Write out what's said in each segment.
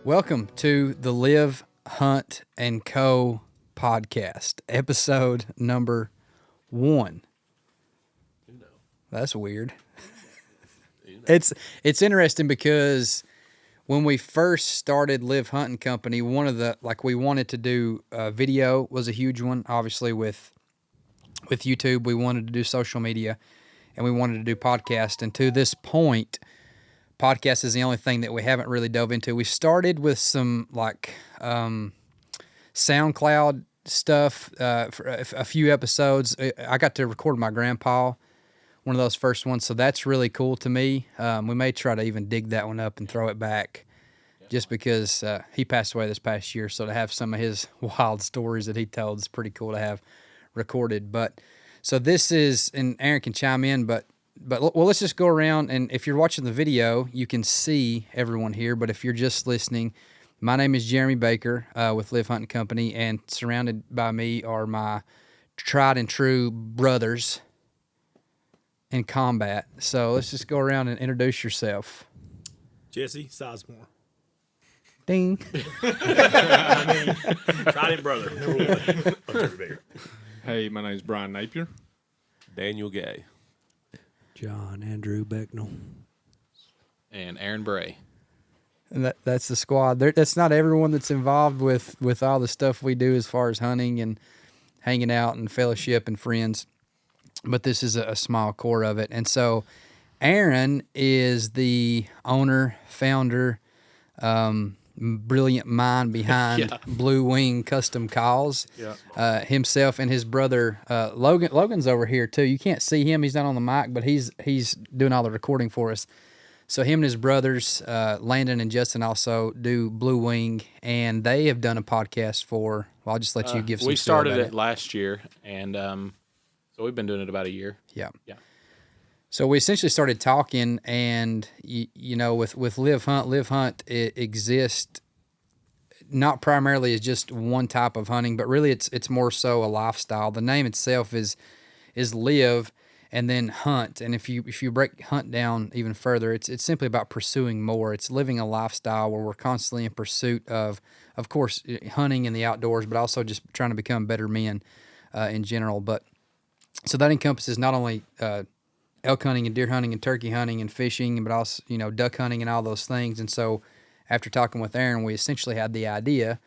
Welcome to the Live, Hunt, and Co. podcast, episode number 1. That's weird. It's interesting because when we first started Live Hunting Company, one of the, we wanted to do video was a huge one. Obviously with YouTube, we wanted to do social media, and we wanted to do podcast. And to this point, podcast is the only thing that we haven't really dove into. We started with some SoundCloud stuff for a few episodes. I got to record my grandpa, one of those first ones, so that's really cool to me. We may try to even dig that one up and throw it back, just because he passed away this past year, so to have some of his wild stories that he told is pretty cool to have recorded. But so this is, and Aaron can chime in, but let's just go around, and if you're watching the video, you can see everyone here, but if you're just listening, my name is Jeremy Baker with Live Hunting Company, and surrounded by me are my tried and true brothers in combat. So let's just go around and introduce yourself. Jesse Sizemore. Ding. Tried and brother. Number 1. Hey, my name's Brian Napier. Daniel Gay. John Andrew Becknell. And Aaron Bray. And that's the squad. That's not everyone that's involved with all the stuff we do as far as hunting and hanging out and fellowship and friends, but this is a small core of it. And so Aaron is the owner, founder, brilliant mind behind Blue Wing Custom Calls. Himself and his brother Logan. Logan's over here too. You can't see him; he's not on the mic, but he's doing all the recording for us. So him and his brothers, Landon and Justin, also do Blue Wing, and they have done a podcast for. Well, I'll just let you give some. We started it last year, and so we've been doing it about a year. Yeah. Yeah. So we essentially started talking, and you know, with Live Hunt, it exists not primarily as just one type of hunting, but really it's more so a lifestyle. The name itself is Live and then Hunt, and if you break Hunt down even further, it's simply about pursuing more. It's living a lifestyle where we're constantly in pursuit of course, hunting in the outdoors, but also just trying to become better men in general. But so that encompasses not only elk hunting and deer hunting and turkey hunting and fishing, but also, you know, duck hunting and all those things. And so after talking with Aaron, we essentially had the idea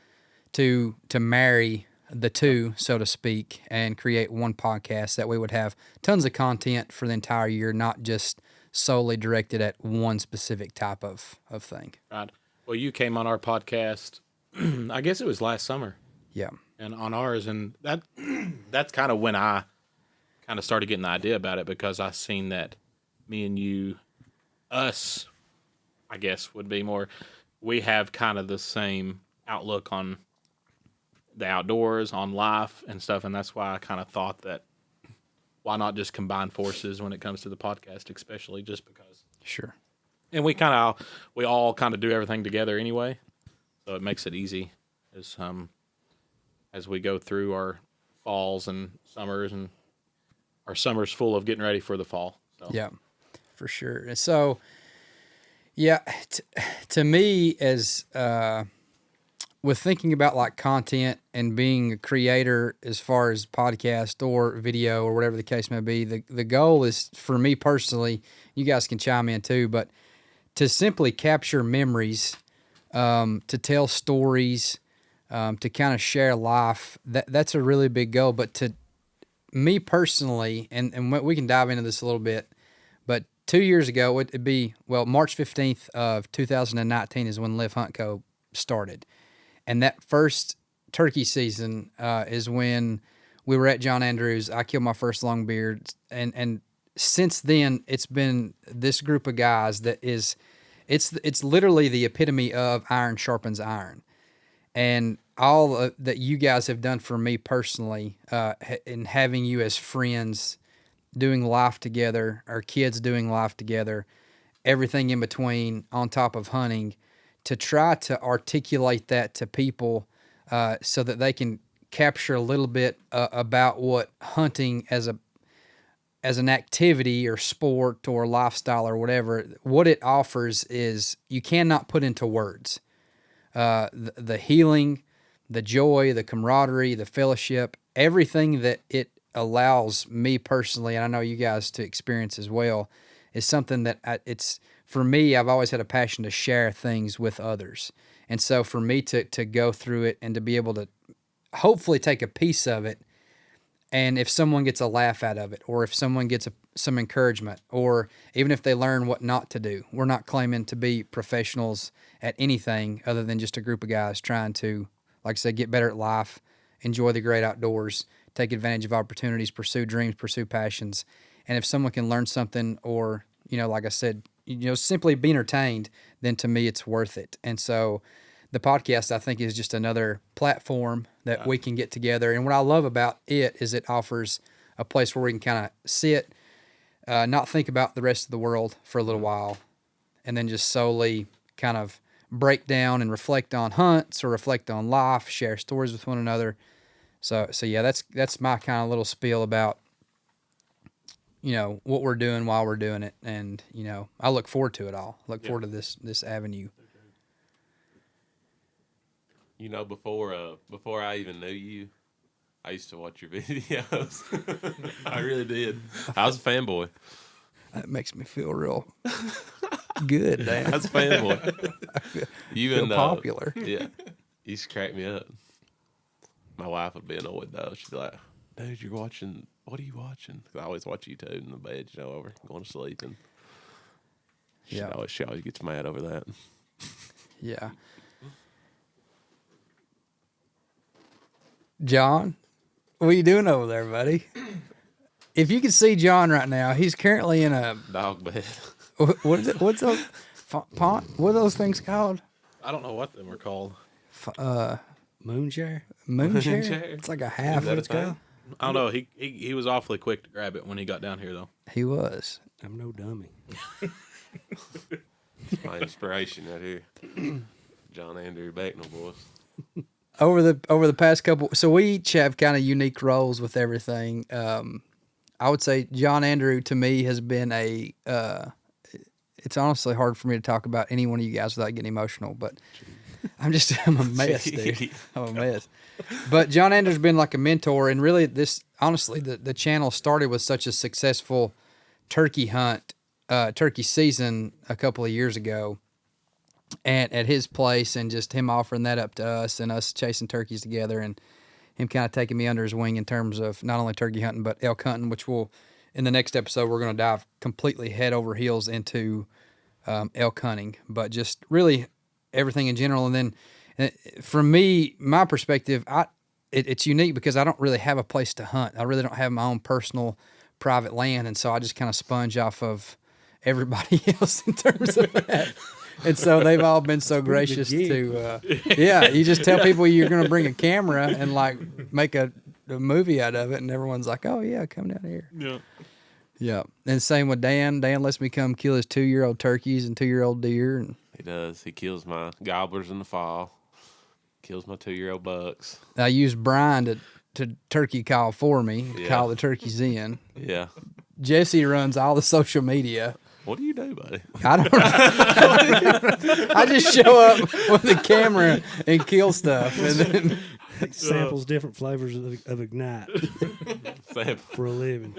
to marry the two, so to speak, and create one podcast that we would have tons of content for the entire year, not just solely directed at one specific type of thing. Right. Well, you came on our podcast, I guess it was last summer. Yeah. And on ours, and that's kind of when I kind of started getting the idea about it, because I seen that me and you, us, I guess would be more, we have kind of the same outlook on the outdoors, on life and stuff, and that's why I kind of thought that why not just combine forces when it comes to the podcast, especially just because. Sure. And we all kind of do everything together anyway, so it makes it easy as we go through our falls and summers, and our summer's full of getting ready for the fall. So. Yeah, for sure. So, yeah, to me, as with thinking about like content and being a creator as far as podcast or video or whatever the case may be, the goal is, for me personally, you guys can chime in too, but to simply capture memories, to tell stories, to kind of share life, that's a really big goal. But to me personally, and we can dive into this a little bit, but 2 years ago, it'd be, March 15th of 2019 is when Live Hunt Co. started. And that first turkey season is when we were at John Andrews. I killed my first long beard. And since then, it's been this group of guys that is, it's literally the epitome of iron sharpens iron. And all that you guys have done for me personally, in having you as friends, doing life together, our kids doing life together, everything in between on top of hunting, to try to articulate that to people so that they can capture a little bit about what hunting as an activity or sport or lifestyle or whatever, what it offers is you cannot put into words. the healing, the joy, the camaraderie, the fellowship, everything that it allows me personally, and I know you guys to experience as well, is something that it's for me. I've always had a passion to share things with others, and so for me to go through it and to be able to hopefully take a piece of it, and if someone gets a laugh out of it, or if someone gets some encouragement, or even if they learn what not to do, we're not claiming to be professionals at anything other than just a group of guys trying to, like I said, get better at life, enjoy the great outdoors, take advantage of opportunities, pursue dreams, pursue passions. And if someone can learn something, or, like I said, simply be entertained, then to me it's worth it. And so the podcast, I think, is just another platform that we can get together. And what I love about it is it offers a place where we can kind of sit, not think about the rest of the world for a little while, and then just solely kind of break down and reflect on hunts or reflect on life, share stories with one another. So yeah, that's my kind of little spiel about, what we're doing while we're doing it. And, I look forward to it all. Look forward to this avenue. Before I even knew you, I used to watch your videos. I really did. I was a fanboy. That makes me feel real good, Dan. I was a fanboy. You feel and popular. Yeah, you used to crack me up. My wife would be annoyed though. She'd be like, "Dude, you're watching. What are you watching?" 'Cause I always watch YouTube in the bed, over going to sleep, and she always gets mad over that. Yeah. John, what are you doing over there, buddy? If you could see John right now, he's currently in a Dog bed. what is it? What's those pond? What are those things called? I don't know what them are called. Moonshare? Moon chair? chair? It's like a half. Is that a thing? I don't know. He was awfully quick to grab it when he got down here, though. He was. I'm no dummy. My inspiration right here. John Andrew Becknell, boys. Over the past couple, so we each have kind of unique roles with everything. I would say John Andrew to me has been it's honestly hard for me to talk about any one of you guys without getting emotional, but I'm a mess, dude. I'm a mess. But John Andrew's been like a mentor, and really the channel started with such a successful turkey hunt, turkey season a couple of years ago, and at his place, and just him offering that up to us and us chasing turkeys together, and him kind of taking me under his wing in terms of not only turkey hunting, but elk hunting, which in the next episode, we're going to dive completely head over heels into elk hunting, but just really everything in general. And then from me, my perspective, it's unique because I don't really have a place to hunt. I really don't have my own personal private land. And so I just kind of sponge off of everybody else in terms of that. And so they've all been so gracious to, you just tell people you're going to bring a camera and like make a movie out of it. And everyone's like, oh yeah, come down here. Yeah. Yeah. And same with Dan. Dan lets me come kill his 2-year-old turkeys and 2-year-old deer. And He does. He kills my gobblers in the fall. Kills my 2-year-old bucks. I use Brian to turkey call for me, call the turkeys in. Yeah. Jesse runs all the social media. What do you do, buddy? I don't I just show up with the camera and kill stuff. And then Samples different flavors of Ignite Sam, for a living.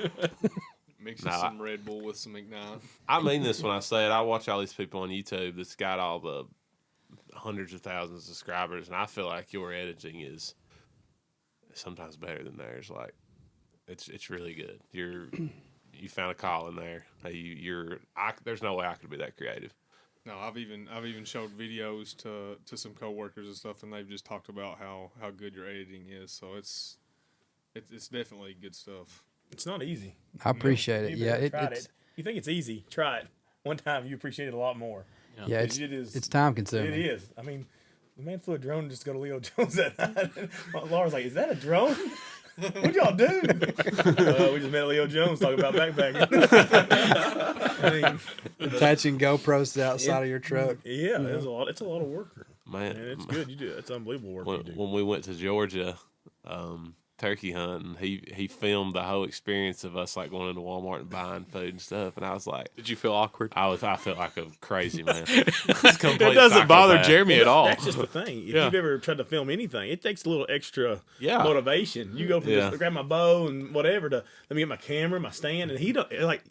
Mixing some Red Bull with some Ignite. I mean this when I say it. I watch all these people on YouTube that's got all the hundreds of thousands of subscribers, and I feel like your editing is sometimes better than theirs. Like, it's really good. You found a call in there. There's no way I could be that creative. No, I've even showed videos to some coworkers and stuff, and they've just talked about how good your editing is. So it's definitely good stuff. It's not easy. I appreciate it. Yeah, it's. You think it's easy? Try it. One time, you appreciate it a lot more. Yeah, it is. It's time consuming. It is. I mean, the man flew a drone just to go to Leo Jones that night. Laura's like, "Is that a drone? What'd y'all do?" We just met Leo Jones talking about backpacking. I mean, Attaching GoPros to the outside of your truck. yeah, it's a lot. It's a lot of work. Man, And it's good. You do. It's unbelievable work you do. when we went to Georgia turkey hunting, he filmed the whole experience of us like going into Walmart and buying food and stuff. And I was like, Did you feel awkward? I felt like a crazy man. It doesn't bother Jeremy at all. That's just the thing. If Yeah. you've ever tried to film anything, it takes a little extra Yeah. motivation. You go from Yeah. just grab my bow and whatever to let me get my camera, my stand, and he don't like.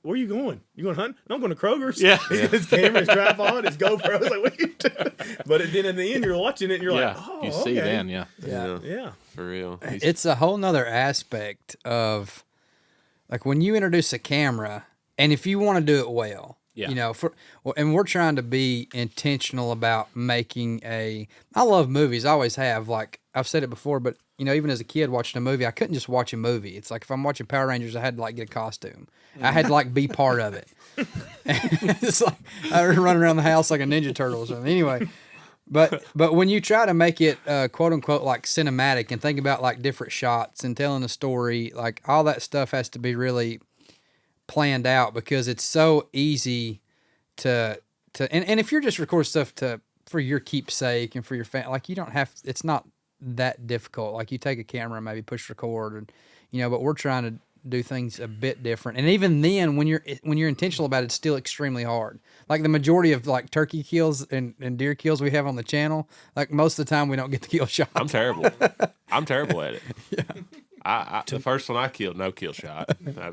Where are you going? You going to hunt? No, I'm going to Kroger's. Yeah. He's got his camera, his tripod, his GoPro. It's like, what are you doing? But then in the end, you're watching it and you're Yeah, like, oh, you see okay. then, yeah. Yeah, Yeah. for real. He's- It's a whole nother aspect of like when you introduce a camera, and if you want to do it well, Yeah. you know, and we're trying to be intentional about making I love movies, I always have. Like I've said it before, but you know, even as a kid watching a movie, I couldn't just watch a movie. It's like if I'm watching Power Rangers, I had to like get a costume. I had to like be part of it. It's like I run around the house like a Ninja Turtle or something. Anyway, but when you try to make it quote unquote like cinematic and think about like different shots and telling a story, like all that stuff has to be really planned out because it's so easy to and if you're just recording stuff for your keepsake and for your fan, like you don't have, it's not that difficult. Like you take a camera and maybe push record, and you know, but we're trying to do things a bit different. And even then, when you're intentional about it, it's still extremely hard. Like the majority of like turkey kills and deer kills we have on the channel, like most of the time we don't get the kill shot. I'm terrible. I'm terrible at it. Yeah. I the first one I killed, no kill shot. Well,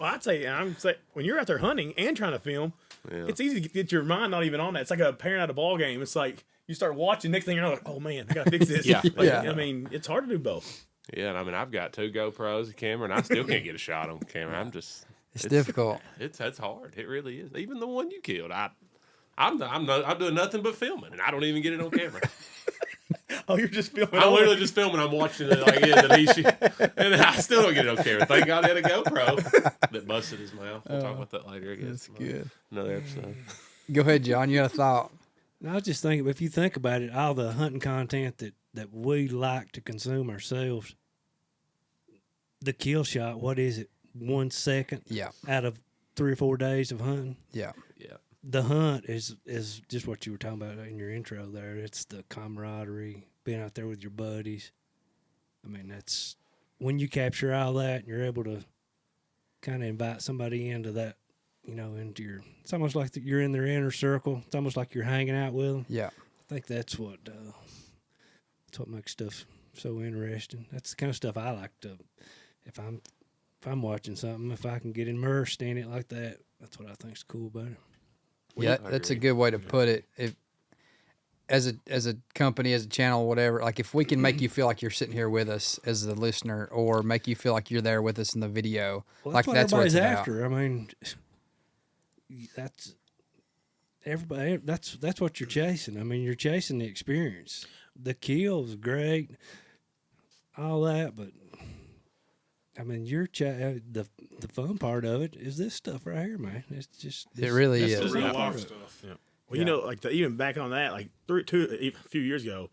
I'd say, when you're out there hunting and trying to film, it's easy to get your mind not even on that. It's like a parent at a ball game. It's like you start watching, next thing you're like, oh man, I gotta fix this. Yeah. Like, Yeah. I mean, it's hard to do both. Yeah, and I mean I've got 2 GoPros, a camera, and I still can't get a shot on camera. It's difficult. That's hard. It really is. Even the one you killed, I'm doing nothing but filming, and I don't even get it on camera. Oh, you're just filming. I'm literally just filming. I'm watching it like that he shoot, and I still don't get it on camera. Thank God I had a GoPro that busted his mouth. We'll talk about that later. I guess. That's good. Another episode. Go ahead, John. You got a thought? I was just thinking, if you think about it, all the hunting content that we like to consume ourselves, the kill shot, what is it? 1 second Yeah. out of 3 or 4 days of hunting. Yeah. Yeah. The hunt is just what you were talking about in your intro there. It's the camaraderie, being out there with your buddies. I mean, that's when you capture all that and you're able to kind of invite somebody into that, you know, into your, it's almost like you're in their inner circle. It's almost like you're hanging out with them. Yeah. I think that's what makes stuff so interesting. That's the kind of stuff I like to, if I'm watching something, if I can get immersed in it like that, that's what I think's cool about it. Yeah, that's a good way to put it. If as a company, as a channel, whatever, like if we can make you feel like you're sitting here with us as the listener, or make you feel like you're there with us in the video, Well, like that's what that's what it's everybody's about. after. I mean, that's everybody. That's what you're chasing. I mean, you're chasing the experience. The kill's great, all that, but I mean, the fun part of it is this stuff right here, man. It's just It really that's is. the There's real a lot part of of it. stuff. Well, you know, like even back on that, like a few years ago,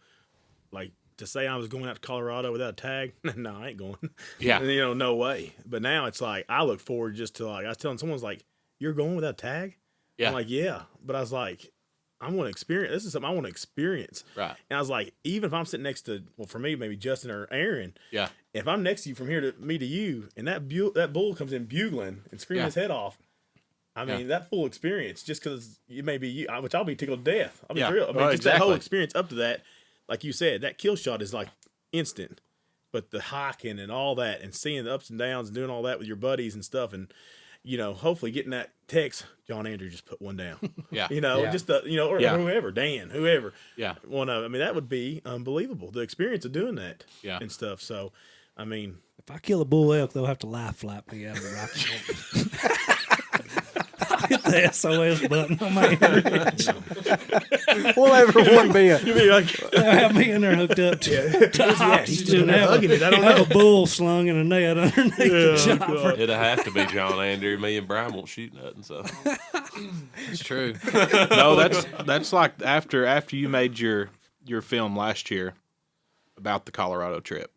like to say I was going out to Colorado without a tag, no, I ain't going. Yeah. You know, no way. But now it's like I look forward just to, like, I was telling someone's like, you're going without a tag? Yeah. I'm like, yeah. But I was like, I want to experience. This is something I want to experience. Right. And I was like, even if I'm sitting next to, well, for me, maybe Justin or Aaron, Yeah. if I'm next to you from here to me to you, and that bull comes in bugling and screaming Yeah. his head off, I mean, Yeah. that full experience, just because it may be you, which I'll be tickled to death. I'll be Yeah. thrilled. I mean, Right, just that whole exactly. experience up to that, like you said, that kill shot is like instant. But the hiking and all that, and seeing the ups and downs, and doing all that with your buddies and stuff, and you know, hopefully getting that text, John Andrew just put one down. Yeah. You know, Yeah. just you know, or Yeah. whoever, Dan, whoever. Yeah. One of, I mean, that would be unbelievable. The experience of doing that. Yeah. And stuff. So, I mean, If I kill a bull elk, they'll have to life flap me out of the rocket. Hit the SOS button on my internet. We'll have one being. you mean like, They'll have me in there hooked up to yeah, he's still and have hugging it. I don't have know. a bull slung in a net underneath the chopper. It'll have to be John Andrew. Me and Brian won't shoot nothing. So It's true. No, that's like after you made your film last year about the Colorado trip.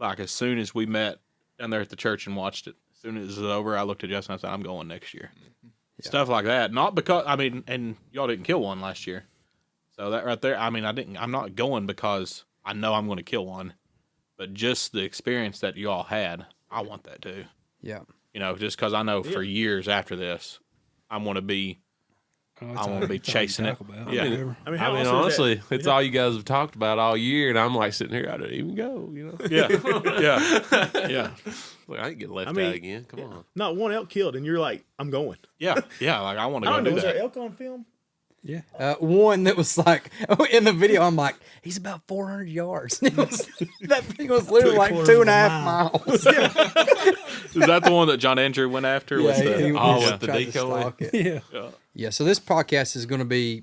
Like as soon as we met down there at the church and watched it, as soon as it was over, I looked at Justin and I said, I'm going next year. Stuff like that. Not because and y'all didn't kill one last year. So that right there, I'm not going because I know I'm going to kill one. but just the experience that you all had, I want that too. Yeah. You know, just because I know for years after this, I want to be chasing it. I Yeah. mean, I mean, I mean, how awesome is that? honestly, it's all you guys have talked about all year, and I'm like sitting here, I don't even go, you know? Yeah, yeah. Like, I ain't get left I mean, out again. Come on. Not one elk killed, and you're like, I'm going. Yeah. Like I want to I go don't know. do Was there that. elk on film? Yeah. One that was like in the video, I'm like, he's about 400 yards. That thing was literally like 2.5 miles. Is that the one that John Andrew went after? with the, with the tried to decoy? stalk it. Yeah. Yeah, so this podcast is going to be,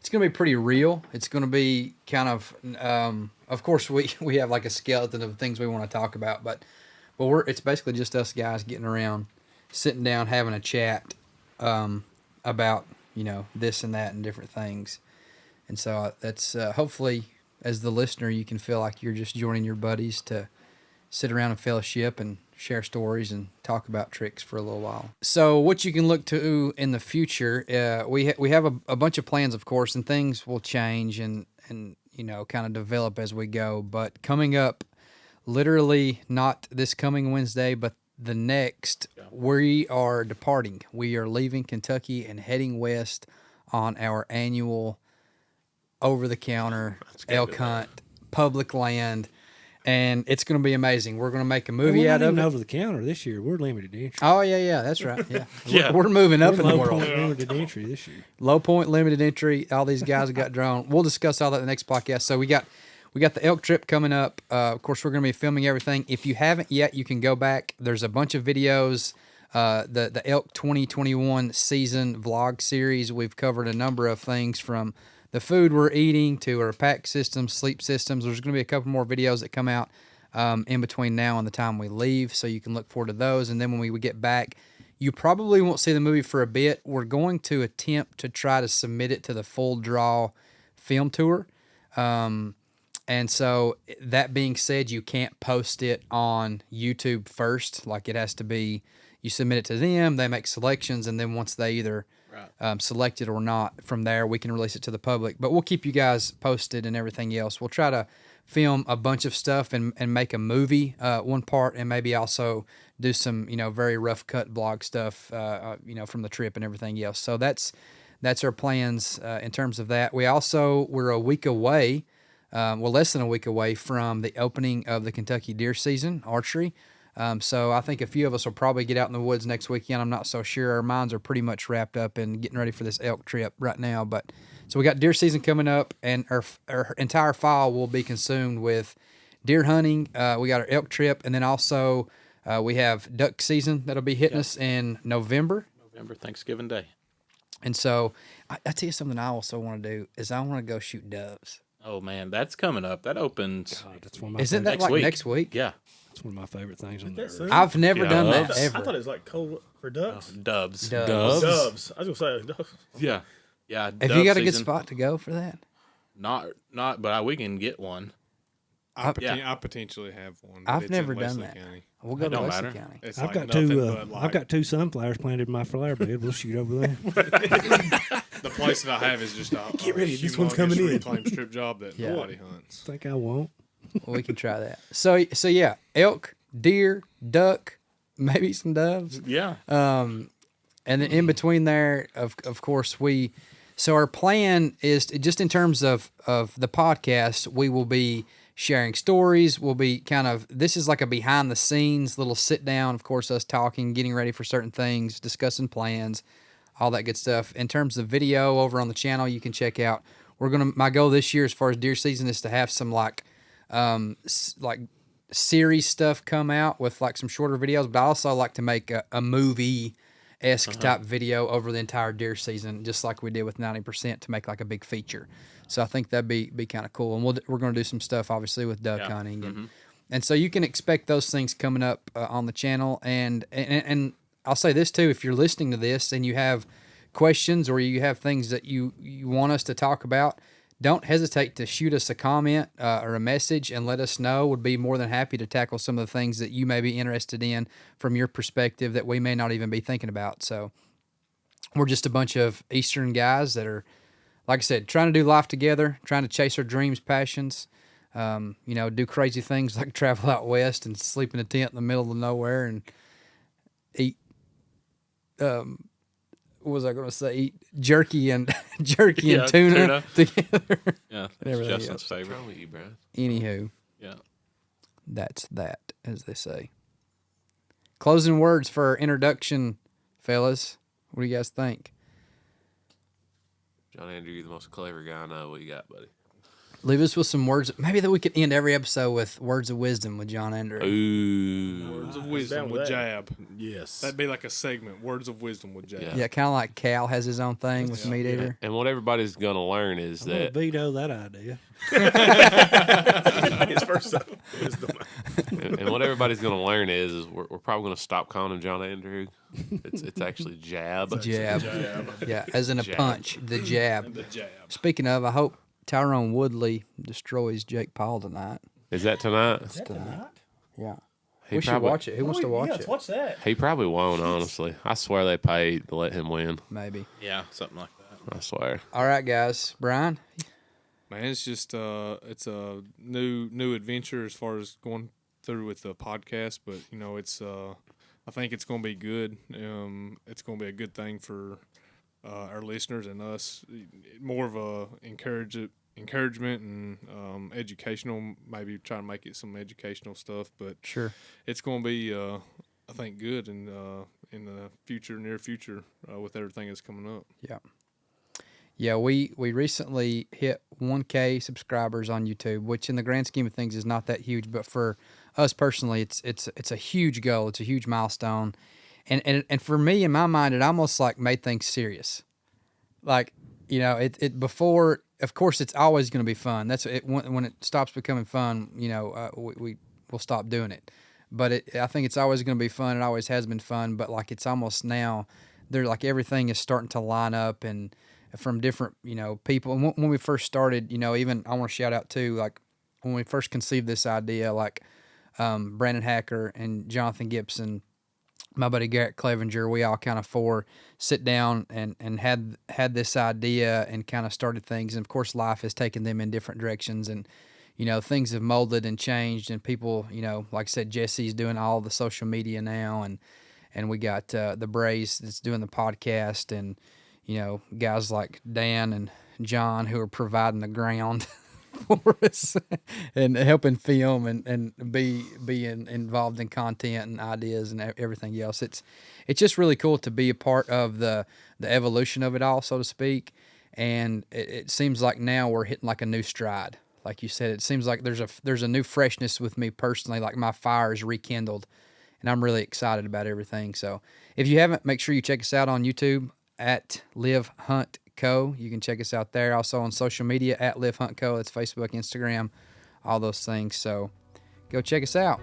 it's going to be pretty real. It's going to be kind of course, we have like a skeleton of things we want to talk about, but it's basically just us guys getting around, sitting down, having a chat about, you know, this and that and different things. And so that's hopefully, as the listener, you can feel like you're just joining your buddies to sit around and fellowship and share stories and talk about tricks for a little while. So what you can look to in the future, we have a bunch of plans, of course, and things will change and you know, kind of develop as we go. But coming up, literally not this coming Wednesday, but the next, we are departing. We are leaving Kentucky and heading west on our annual over-the-counter elk hunt, public land. And it's going to be amazing. We're going to make a movie We're out not of even it. over the counter this year. We're limited entry. Oh, yeah, that's right. Yeah. Yeah. We're moving up in the Low world. point limited entry this year. Low point, limited entry. All these guys have got drone. We'll discuss all that in the next podcast. So we got the elk trip coming up. Of course, we're going to be filming everything. If you haven't yet, you can go back. There's a bunch of videos. The Elk 2021 season vlog series. We've covered a number of things from the food we're eating to our pack systems, sleep systems. There's going to be a couple more videos that come out in between now and the time we leave, so you can look forward to those. And then when we get back, you probably won't see the movie for a bit. We're going to attempt to try to submit it to the Full Draw film tour. And so that being said, you can't post it on YouTube first. Like, it has to be, you submit it to them, they make selections, and then once they either select it or not, from there we can release it to the public. But we'll keep you guys posted and everything else. We'll try to film a bunch of stuff and make a movie, one part, and maybe also do some, you know, very rough cut blog stuff, you know, from the trip and everything else. So that's our plans in terms of that. We're a week away, less than a week away from the opening of the Kentucky deer season, archery. So I think a few of us will probably get out in the woods next weekend. I'm not so sure. Our minds are pretty much wrapped up in getting ready for this elk trip right now. But so we got deer season coming up, and our entire fall will be consumed with deer hunting. We got our elk trip, and then also we have duck season that'll be hitting us in November. November, Thanksgiving Day. And so I tell you something I also want to do is I want to go shoot doves. Oh man, that's coming up. That opens. God, that's one of my Isn't that favorite, like week. next week? Yeah, that's one of my favorite things on That's there. soon. I've never done that Doves? I ever. thought it was like cold for ducks. doves. Doves. Doves. I was gonna say doves. Yeah, yeah. Have dove you got a good season. spot to go for that? Not, but we can get one. I potentially have one. but I've it's never in done Wesley that. County. We'll go It to don't Wesley matter. County. It's Oh, like I've nothing got two sunflowers planted in my flower bed. We'll shoot over there. The place that I have is just a Get ready, this one's humongous coming in. reclaimed strip job that Yeah. nobody hunts. Think I won't. Well, we can try that. So yeah, elk, deer, duck, maybe some doves. Yeah. And then in between there, of course, so our plan is just in terms of the podcast, we will be sharing stories. We'll be this is like a behind the scenes little sit down, of course, us talking, getting ready for certain things, discussing plans, all that good stuff. In terms of video over on the channel, you can check out, my goal this year as far as deer season is to have some like series stuff come out with like some shorter videos, but I also like to make a movie-esque type video over the entire deer season, just like we did with 90%, to make like a big feature. So I think that'd be kind of cool. And we're going to do some stuff obviously with duck hunting, and so you can expect those things coming up on the channel. And I'll say this too: if you're listening to this and you have questions or you have things that you want us to talk about, don't hesitate to shoot us a comment or a message and let us know. Would be more than happy to tackle some of the things that you may be interested in from your perspective that we may not even be thinking about. So we're just a bunch of Eastern guys that are, like I said, trying to do life together, trying to chase our dreams, passions, do crazy things like travel out west and sleep in a tent in the middle of nowhere and eat. What was I going to say? Eat jerky and Yeah, tuna together. Yeah, that's Everything Justin's else. favorite. What's wrong with you, Brian? Anywho, Yeah. that's that, as they say. Closing words for our introduction, fellas. What do you guys think? John Andrew, you're the most clever guy I know. What you got, buddy? Leave us with some words. Maybe that we could end every episode with words of wisdom with John Andrew. Ooh. Words of down wisdom with with that. Jab. Yes. That'd be like a segment. Words of wisdom with Jab. Yeah. Yeah, kind of like Cal has his own thing with Meat Eater. And what everybody's going to learn is I'm gonna that, veto that idea. His first wisdom. and what everybody's going to learn is we're probably going to stop calling him John Andrew. It's actually Jab. Jab. Yeah, as in a Jab. punch, the jab. The Jab. Speaking of, I hope Tyrone Woodley destroys Jake Paul tonight. Is that tonight? Is that tonight? Yeah. He We should probably- watch it. Who wants to watch yeah, it? let's watch that. He probably won't, honestly. I swear they paid to let him win. Maybe. Yeah, something like that. I swear. All right, guys. Brian? Man, it's just it's a new adventure as far as going through with the podcast, but it's I think it's going to be good. It's going to be a good thing for our listeners and us. More of a encouragement and educational. Maybe try to make it some educational stuff, but Sure. it's going to be I think good in the near future with everything that's coming up. Yeah. Yeah, we recently hit 1K subscribers on YouTube, which in the grand scheme of things is not that huge, but for us personally, it's a huge goal. It's a huge milestone, and for me, in my mind, it almost like made things serious. Like it before. Of course, it's always going to be fun. That's it. When it stops becoming fun, we will stop doing it. But I think it's always going to be fun. It always has been fun. But like it's almost now, they're like everything is starting to line up and from different people. And when we first started, even I want to shout out too, like when we first conceived this idea, like Brandon Hacker and Jonathan Gibson, my buddy Garrett Clevenger, we all kind of sit down and had this idea and kind of started things. And of course, life has taken them in different directions, and things have molded and changed. And people, like I said, Jesse's doing all the social media now, and we got the Braze that's doing the podcast, and guys like Dan and John who are providing the ground for us and helping film and be involved in content and ideas and everything else. It's just really cool to be a part of the evolution of it all, so to speak. And it seems like now we're hitting like a new stride. Like you said, it seems like there's a new freshness with me personally. Like my fire is rekindled, and I'm really excited about everything. So if you haven't, make sure you check us out on YouTube at Live Hunt Co. You can check us out there. Also on social media at Live Hunt Co. That's Facebook, Instagram, all those things. So go check us out.